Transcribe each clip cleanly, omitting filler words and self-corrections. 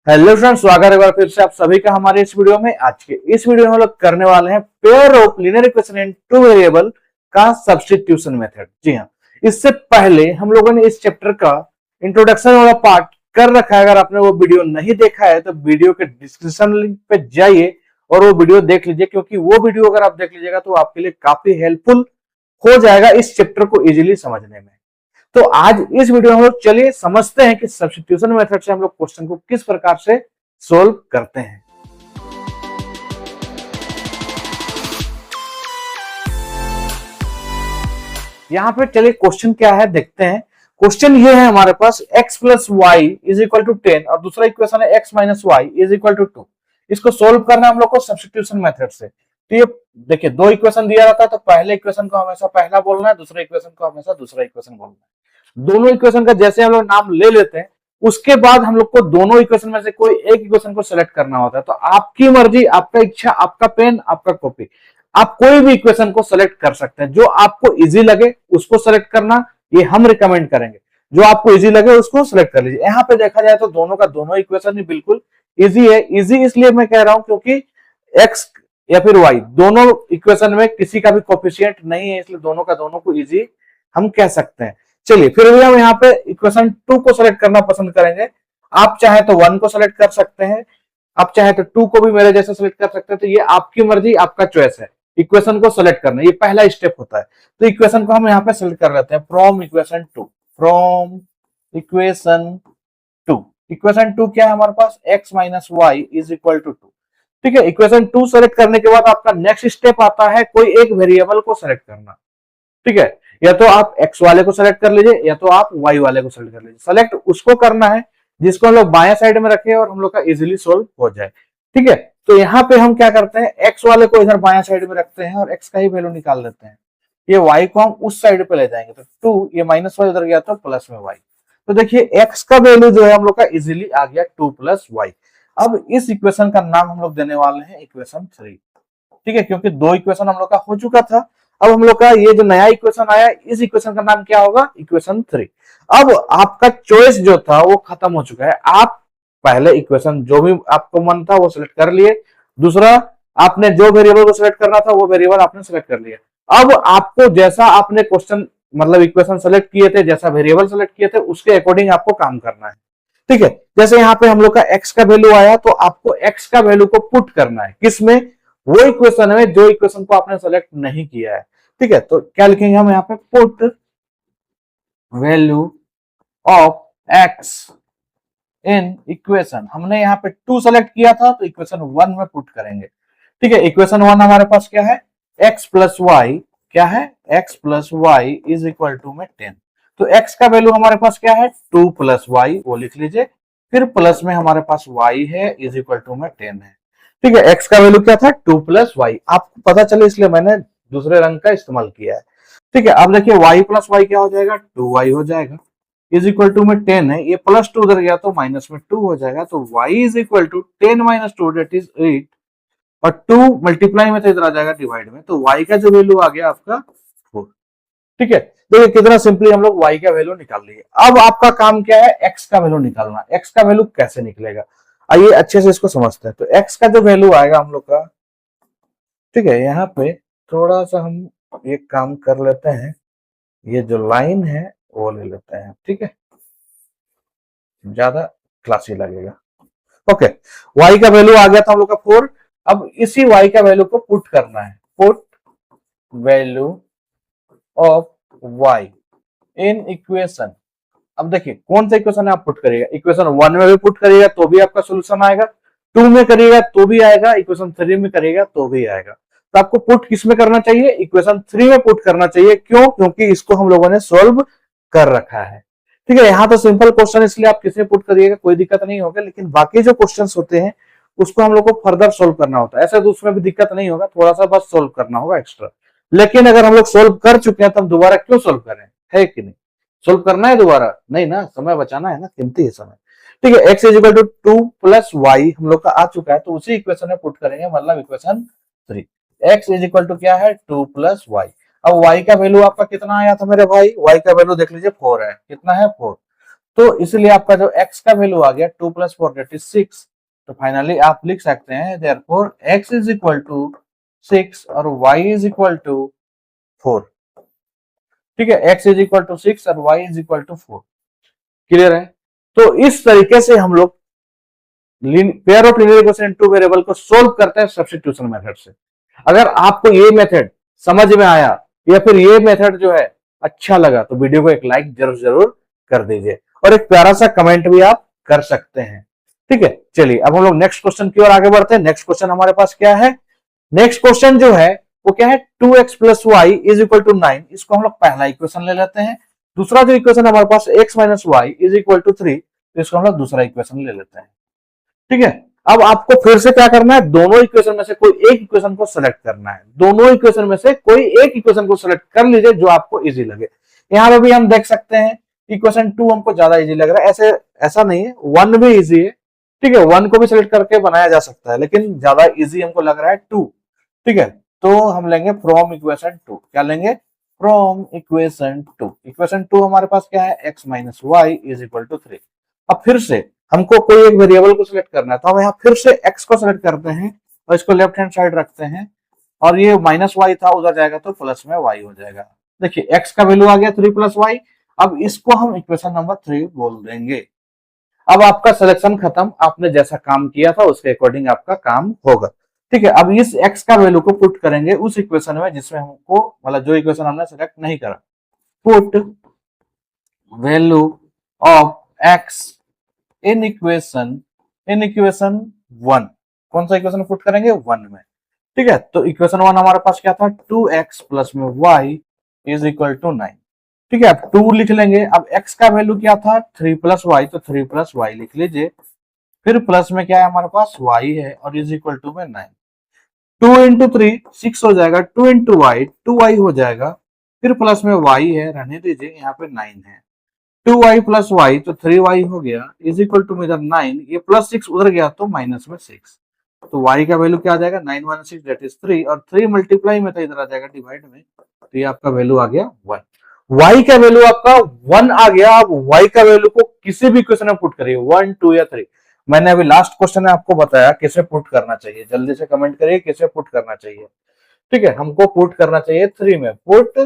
Hello friends, स्वागत है एक बार फिर से आप सभी का हमारे इस वीडियो में। आज के इस वीडियो में हम लोग करने वाले हैं pair of linear equation in two variable का सब्स्टिट्यूशन मेथड। जी हाँ, इससे पहले हम लोगों ने इस चैप्टर का इंट्रोडक्शन वाला पार्ट कर रखा है। अगर आपने वो वीडियो नहीं देखा है तो वीडियो के डिस्क्रिप्शन लिंक पे जाइए और वो वीडियो देख लीजिए, क्योंकि वो वीडियो अगर आप देख लीजिएगा तो आपके लिए काफी हेल्पफुल हो जाएगा इस चैप्टर को इजीली समझने में। तो आज इस वीडियो में हम लोग चलिए समझते हैं कि सब्स्टिट्यूशन मेथड से हम लोग क्वेश्चन को किस प्रकार से सोल्व करते हैं। यहां पे चलिए क्वेश्चन क्या है देखते हैं। क्वेश्चन ये है हमारे पास x plus Y is equal to 10 और दूसरा इक्वेशन है x minus Y is equal to 2। इसको सोल्व करना है हम लोग को सब्स्टिट्यूशन मेथड से। तो ये देखिए दो इक्वेशन दिया रहता है, तो पहले इक्वेशन को हमेशा पहला बोलना है, दूसरे इक्वेशन को हमेशा दूसरा इक्वेशन बोलना है। दोनों इक्वेशन का जैसे हम लोग नाम ले लेते हैं, उसके बाद हम लोग को दोनों इक्वेशन में से कोई एक इक्वेशन को सिलेक्ट करना होता है। तो आपकी मर्जी, आपका इच्छा, आपका पेन, आपका कॉपी, आप कोई भी इक्वेशन को सिलेक्ट कर सकते हैं। जो आपको इजी लगे उसको सिलेक्ट करना ये हम रिकमेंड करेंगे। जो आपको इजी लगे उसको सिलेक्ट कर लीजिए। यहाँ पे देखा जाए तो दोनों का दोनों इक्वेशन ही बिल्कुल इजी है। इजी इसलिए मैं कह रहा हूं क्योंकि एक्स या फिर वाई दोनों इक्वेशन में किसी का भी कोफिशिएंट नहीं है, इसलिए दोनों का दोनों को इजी हम कह सकते हैं। चलिए फिर भी हम यहाँ पे इक्वेशन 2 को सेलेक्ट करना पसंद करेंगे। आप चाहे तो 1 को सेलेक्ट कर सकते हैं, आप चाहे तो 2 को भी मेरे जैसे सेलेक्ट कर सकते हैं। तो ये आपकी मर्जी, आपका चॉइस है इक्वेशन को सेलेक्ट करना। ये पहला स्टेप होता है। तो इक्वेशन को हम यहाँ पे सेलेक्ट कर लेते हैं from equation 2। From equation 2, equation 2 क्या है हमारे पास, x minus Y is equal to 2। ठीक है, इक्वेशन 2 सेलेक्ट करने के बाद आपका नेक्स्ट स्टेप आता है कोई एक वेरिएबल को सेलेक्ट करना। ठीक है, या तो आप x वाले को सेलेक्ट कर लीजिए या तो आप y वाले को सेलेक्ट कर लीजिए। सेलेक्ट उसको करना है जिसको हम लोग बाएं साइड में रखें और हम लोग का इजीली सोल्व हो जाए। ठीक है, तो यहाँ पे हम क्या करते हैं, x वाले को इधर बाएं साइड में रखते हैं और x का ही वैल्यू निकाल लेते हैं। ये y को हम उस साइड पे ले जाएंगे, तो 2, ये माइनस वाई उधर गया तो प्लस में y। तो देखिए x का वैल्यू जो है हम लोग का इजीली आ गया 2 प्लस वाई। अब इस इक्वेशन का नाम हम लोग देने वाले हैं इक्वेशन 3। ठीक है, क्योंकि दो इक्वेशन हम लोग का हो चुका था। अब हम लोग का ये जो नया इक्वेशन आया, इस इक्वेशन का नाम क्या होगा, इक्वेशन 3। अब आपका चॉइस जो था वो खत्म हो चुका है। आप पहले इक्वेशन जो भी आपको मन था वो सिलेक्ट कर लिए, दूसरा आपने जो वेरिएबल को सिलेक्ट करना था वो वेरिएबल आपने सिलेक्ट कर लिया। अब आपको जैसा आपने क्वेश्चन मतलब इक्वेशन सेलेक्ट किए थे, जैसा वेरिएबल सेलेक्ट किए थे, उसके अकॉर्डिंग आपको काम करना है। ठीक है, जैसे यहाँ पे हम लोग का x का वैल्यू आया तो आपको x का वैल्यू को पुट करना है किसमें, वो इक्वेशन में जो इक्वेशन को आपने सेलेक्ट नहीं किया है। ठीक है, तो क्या लिखेंगे हम यहाँ पे, put value of x in equation. हमने यहाँ पे 2 सेलेक्ट किया था तो इक्वेशन 1 में पुट करेंगे। ठीक है, इक्वेशन 1 हमारे पास क्या है, x प्लस वाई, क्या है, x plus Y is equal to में 10। तो x का वैल्यू हमारे पास क्या है, 2 प्लस वाई, वो लिख लीजिए। फिर प्लस में हमारे पास y है इज इक्वल टू में 10 है। ठीक है, x का वैल्यू क्या था, 2 प्लस वाई। आपको पता चले इसलिए मैंने दूसरे रंग का इस्तेमाल किया है। ठीक है, अब देखिए y प्लस वाई क्या हो जाएगा, 2y हो जाएगा इज इक्वल टू में 10 है। ये प्लस 2 उधर गया तो माइनस में 2 हो जाएगा। तो y is equal to 10 minus 2 that is 8 और 2 मल्टीप्लाई में तो इधर आ जाएगा डिवाइड में। तो y का जो वैल्यू आ गया आपका 4। ठीक है, देखिए कितना सिंपली हम लोग y का वैल्यू निकाल लिए। अब आपका काम क्या है, x का वैल्यू निकालना। x का वैल्यू कैसे निकलेगा, आइए अच्छे से इसको समझते हैं। तो x का जो वैल्यू आएगा हम लोग का, ठीक है, यहाँ पे थोड़ा सा हम एक काम कर लेते हैं, ये जो लाइन है वो ले लेते हैं। ठीक है, ज्यादा क्लासी लगेगा। ओके, y का वैल्यू आ गया था हम लोग का 4। अब इसी y का वैल्यू को पुट करना है, put value of y in equation. अब देखिए कौन सा इक्वेशन है आप पुट करिएगा, इक्वेशन 1 में भी पुट करिएगा तो भी आपका सोल्यूशन आएगा, 2 में करिएगा तो भी आएगा, इक्वेशन 3 में करिएगा तो भी आएगा। तो आपको पुट किस में करना चाहिए, इक्वेशन 3 में पुट करना चाहिए। क्यों, क्योंकि इसको हम लोगों ने सोल्व कर रखा है। ठीक है, यहाँ तो सिंपल क्वेश्चन इसलिए आप किसमें पुट करिएगा कोई दिक्कत नहीं होगा, लेकिन बाकी जो क्वेश्चन होते हैं उसको हम लोग को फर्दर सोल्व करना होता है। ऐसा तो उसमें भी दिक्कत नहीं होगा, थोड़ा सा बस सोल्व करना होगा एक्स्ट्रा। लेकिन अगर हम लोग सोल्व कर चुके हैं तो हम दोबारा क्यों सोल्व करें, है कि नहीं, सोल्व करना है दोबारा नहीं ना, समय बचाना है ना, कीमती है समय। ठीक है, x is equal to 2 plus Y हम लोग का आ चुका है, तो उसी इक्वेशन में पुट करेंगे, मतलब equation 3। x is equal to क्या है, 2 प्लस वाई। अब y का वैल्यू आपका कितना आया था मेरे भाई, y का वैल्यू देख लीजिए 4 है। कितना है, 4। तो इसलिए आपका जो x का वैल्यू आ गया 2 + 4 दैट इज 6। तो फाइनली आप लिख सकते हैं therefore x is equal to 6 और y इज इक्वल टू 4। ठीक है, x इज इक्वल टू 6 और y is equal to 4। Clear है? तो इस तरीके से हम लोग pair of linear equation in two variable को सोल्व करते हैं सब्स्टिट्यूशन मेथड से। अगर आपको ये मेथड समझ में आया या फिर ये मेथड जो है अच्छा लगा तो वीडियो को एक लाइक जरूर जरूर कर दीजिए और एक प्यारा सा कमेंट भी आप कर सकते हैं। ठीक है, चलिए अब हम लोग नेक्स्ट क्वेश्चन की ओर आगे बढ़ते हैं। नेक्स्ट क्वेश्चन हमारे पास क्या है? नेक्स्ट क्वेश्चन जो है वो क्या है? 2x + y is equal to 9। इसको हम लोग पहला इक्वेशन ले लेते हैं। दूसरा जो इक्वेशन हमारे पास x - y is equal to 3, तो इसको हम लोग दूसरा इक्वेशन ले लेते हैं। ठीक है, अब आपको फिर से क्या करना है? दोनों इक्वेशन में से कोई एक इक्वेशन को सेलेक्ट करना है। दोनों इक्वेशन में से कोई एक इक्वेशन को सेलेक्ट कर लीजिए जो आपको इजी लगे। यहाँ पे भी हम देख सकते हैं इक्वेशन 2 हमको ज्यादा इजी लग रहा है। ऐसे ऐसा नहीं है, 1 भी इजी है। ठीक है, 1 को भी सिलेक्ट करके बनाया जा सकता है, लेकिन ज्यादा इजी हमको लग रहा है 2। ठीक है, तो हम लेंगे फ्रॉम इक्वेशन 2। क्या लेंगे? From equation 2। इक्वेशन 2 हमारे पास क्या है? x - y is equal to 3। अब फिर से हमको कोई एक वेरिएबल को सिलेक्ट करना है, तो हम यहाँ फिर से x को सिलेक्ट करते हैं और इसको लेफ्ट हैंड साइड रखते हैं और ये -y था, उधर जाएगा तो प्लस में y हो जाएगा। देखिए x का वैल्यू आ गया 3 + y। अब इसको हम इक्वेशन नंबर 3 बोल देंगे। अब आपका सिलेक्शन खत्म, आपने जैसा काम किया था उसके अकॉर्डिंग आपका काम होगा। ठीक है, अब इस x का वैल्यू को पुट करेंगे उस इक्वेशन में जिसमें हमको मतलब जो इक्वेशन हमने सिलेक्ट नहीं करा। Put value of x in equation 1। कौन सा इक्वेशन पुट करेंगे? 1 में। ठीक है, तो इक्वेशन 1 हमारे पास क्या था? 2x प्लस में y इज इक्वल टू 9। ठीक है, अब 2 लिख लेंगे। अब x का वैल्यू क्या था? 3 + y, तो 3 + y लिख लीजिए। फिर प्लस में क्या है हमारे पास? y है और इज इक्वल टू में 9। 2 × 3 6 हो जाएगा, 2 × y 2y हो जाएगा। फिर प्लस में y है, रहने दीजिए, यहाँ पे 9 है। 2y + y तो 3y हो गया इज इक्वल टू में इधर 9, ये +6 उधर गया तो माइनस में 6। तो y का वैल्यू क्या आ जाएगा? 9 - 6 दैट इज 3 और 3 मल्टीप्लाई में था, इधर आ जाएगा डिवाइड में, तो ये आपका वैल्यू आ गया 1। y का वैल्यू आपका 1 आ गया। अब y का वैल्यू को किसी भी क्वेश्चन में पुट करिए, 1 2 या 3। मैंने अभी लास्ट क्वेश्चन में आपको बताया कैसे पुट करना चाहिए। जल्दी से कमेंट करिए कैसे पुट करना चाहिए। ठीक है, हमको पुट करना चाहिए 3 में। Put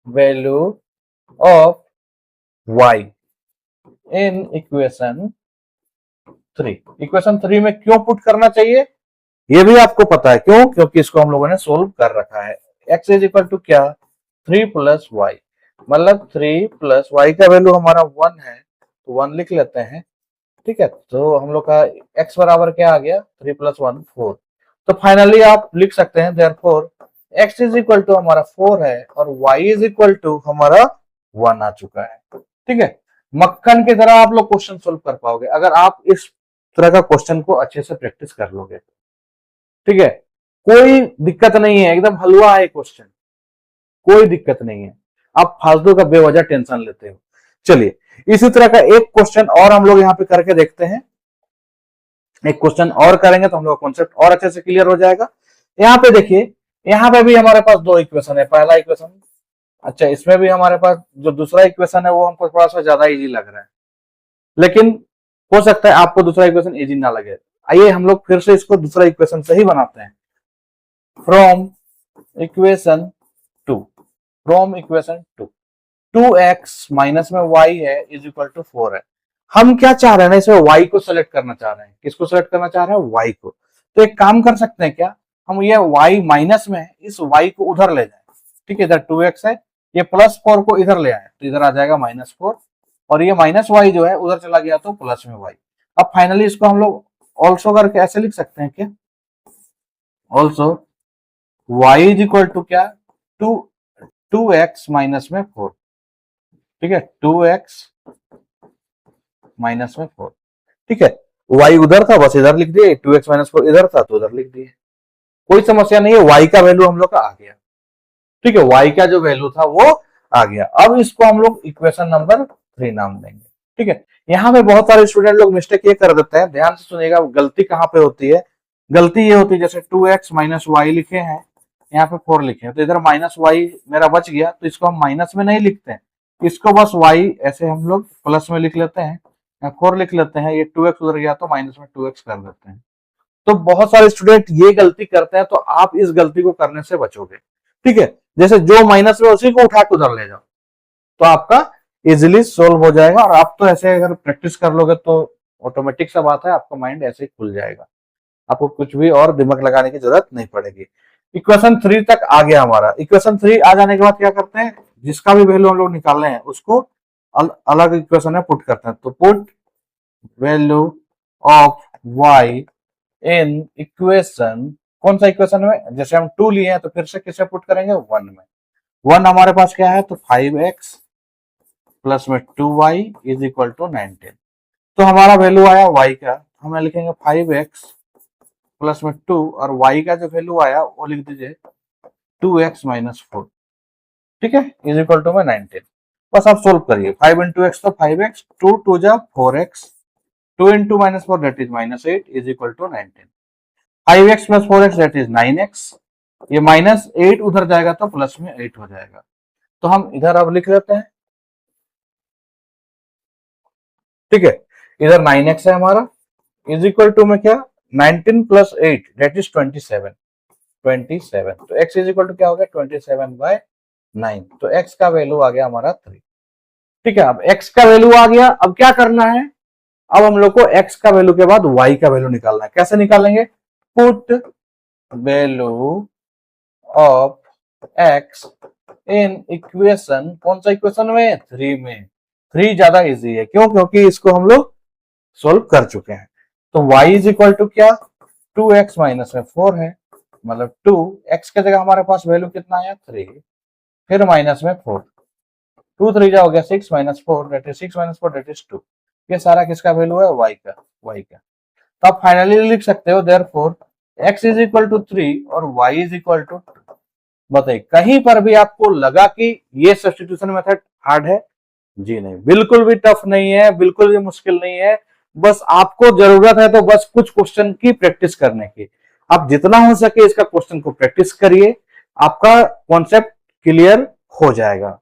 value of y in equation 3। Equation 3 में क्यों पुट करना चाहिए ये भी आपको पता है, क्यों? क्योंकि इसको हम लोगों ने सोल्व कर रखा है। x इज इक्वल टू क्या? 3 + y, मतलब 3 + y का वैल्यू हमारा 1 है, तो 1 लिख लेते हैं। ठीक है, तो हम लोग का x बराबर क्या आ गया? 3 + 1 4। तो फाइनली आप लिख सकते हैं therefore x is equal to हमारा 4 है और y इज इक्वल टू हमारा 1 आ चुका है। ठीक है, मक्खन की तरह आप लोग क्वेश्चन सोल्व कर पाओगे अगर आप इस तरह का क्वेश्चन को अच्छे से प्रैक्टिस कर लोगे। ठीक है, कोई दिक्कत नहीं है, एकदम हलवा है क्वेश्चन, कोई दिक्कत नहीं है। आप फालतू का बेवजह टेंशन लेते हो। चलिए इसी तरह का एक क्वेश्चन और हम लोग यहाँ पे करके देखते हैं। एक क्वेश्चन और करेंगे तो हम लोग कॉन्सेप्ट और अच्छे से क्लियर हो जाएगा। यहाँ पे देखिए, यहाँ पे भी हमारे पास 2 इक्वेशन है। पहला इक्वेशन, अच्छा इसमें भी हमारे पास जो दूसरा इक्वेशन है वो हमको थोड़ा सा ज्यादा इजी लग रहा है, लेकिन हो सकता है आपको दूसरा इक्वेशन इजी ना लगे। आइए हम लोग फिर से इसको दूसरा इक्वेशन से ही बनाते हैं। From equation 2, from equation 2 2x minus में y है इज इक्वल टू 4 है। हम क्या चाह रहे हैं ना, इसमें y को सेलेक्ट करना चाह रहे हैं। किसको सेलेक्ट करना चाह रहे हैं? y को। तो एक काम कर सकते हैं क्या, हम ये y माइनस में है, इस y को उधर ले जाए। ठीक है, इधर 2x है, ये +4 को इधर ले आए तो इधर आ जाएगा -4 और ये -y जो है उधर चला गया तो प्लस में y। अब फाइनली इसको हम लोग ऑल्सो करके ऐसे लिख सकते हैं क्या? Also y is equal to क्या? 2x माइनस में 4। ठीक है, 2x माइनस में 4। ठीक है, y उधर था बस इधर लिख दिए, 2x माइनस 4 इधर था तो उधर लिख दिए, कोई समस्या नहीं है। y का वैल्यू हम लोग का आ गया। ठीक है, y का जो वैल्यू था वो आ गया। अब इसको हम लोग इक्वेशन नंबर 3 नाम देंगे। ठीक है, यहाँ पे बहुत सारे स्टूडेंट लोग मिस्टेक ये कर देते हैं, ध्यान से सुनिएगा। गलती कहाँ पे होती है? गलती ये होती है जैसे 2x माइनस y लिखे हैं, यहाँ पे 4 लिखे हैं, तो इधर -y मेरा बच गया, तो इसको हम माइनस में नहीं लिखते हैं, इसको बस y ऐसे हम लोग प्लस में लिख लेते हैं या 4 लिख लेते हैं, ये 2x उधर गया तो माइनस में 2x कर देते हैं। तो बहुत सारे स्टूडेंट ये गलती करते हैं, तो आप इस गलती को करने से बचोगे। ठीक है, जैसे जो माइनस में उसी को उठा के उधर ले जाओ, तो आपका इजिली सोल्व हो जाएगा। और आप तो ऐसे अगर प्रैक्टिस कर लोगे तो ऑटोमेटिक सा बात है, आपका माइंड ऐसे ही खुल जाएगा, आपको कुछ भी और दिमाग लगाने की जरूरत नहीं पड़ेगी। इक्वेशन 3 तक आ गया हमारा। इक्वेशन 3 आ जाने के बाद क्या करते हैं, जिसका भी वैल्यू हम लोग निकाल रहे हैं उसको अलग इक्वेशन में पुट करते हैं। तो put value of y in equation, कौन सा इक्वेशन में, जैसे हम 2 लिए हैं तो फिर से किसे पुट करेंगे, 1 में। 1 हमारे पास क्या है, तो 5x प्लस में 2y इज इक्वल टू 19। तो हमारा वैल्यू आया y का, हमें लिखेंगे 5x प्लस में 2, और y का जो वैल्यू आया वो लिख दीजिए 2x माइनस 4। ठीक है, इज इक्वल टू में 19। बस आप सोल्व करिए। 5 इंटू एक्स तो 5x, 2 2 जा 4x, 2 into minus 4 that is minus 8 is equal to 19। 5x plus 4x that is 9x, ये माइनस 8 उधर जाएगा तो प्लस में 8 हो जाएगा। तो हम इधर अब लिख लेते हैं। ठीक है, इधर 9x है हमारा, इज इक्वल टू में क्या, 19 प्लस 8 दैट इज 27। तो x इज इक्वल टू क्या हो गया, 27/9। तो x का वैल्यू आ गया हमारा 3। ठीक है, अब x का वैल्यू आ गया, अब क्या करना है, अब हम लोग को x का वैल्यू के बाद y का वैल्यू निकालना है। कैसे निकालेंगे, put value of x in equation, कौन सा इक्वेशन में, 3 में। 3 ज्यादा इजी है, क्यों, क्योंकि इसको हम लोग सोल्व कर चुके हैं। तो y इज इक्वल टू क्या, 2x माइनस में 4 है, मतलब 2, x के जगह हमारे पास वैल्यू कितना आया, 3, फिर माइनस में 4, 2 3 जा हो गया 6 minus 4 that is 6 minus 4 that is 2। ये सारा किसका वैल्यू है, y का। तो आप फाइनली लिख सकते हो therefore x is equal to 3 और y इज इक्वल टू 2। बताइए, कहीं पर भी आपको लगा कि ये सब्स्टिट्यूशन मेथड हार्ड है? जी नहीं, बिल्कुल भी टफ नहीं है, बिल्कुल भी मुश्किल नहीं है। बस आपको जरूरत है तो बस कुछ क्वेश्चन की प्रैक्टिस करने की। आप जितना हो सके इसका क्वेश्चन को प्रैक्टिस करिए, आपका कॉन्सेप्ट क्लियर हो जाएगा।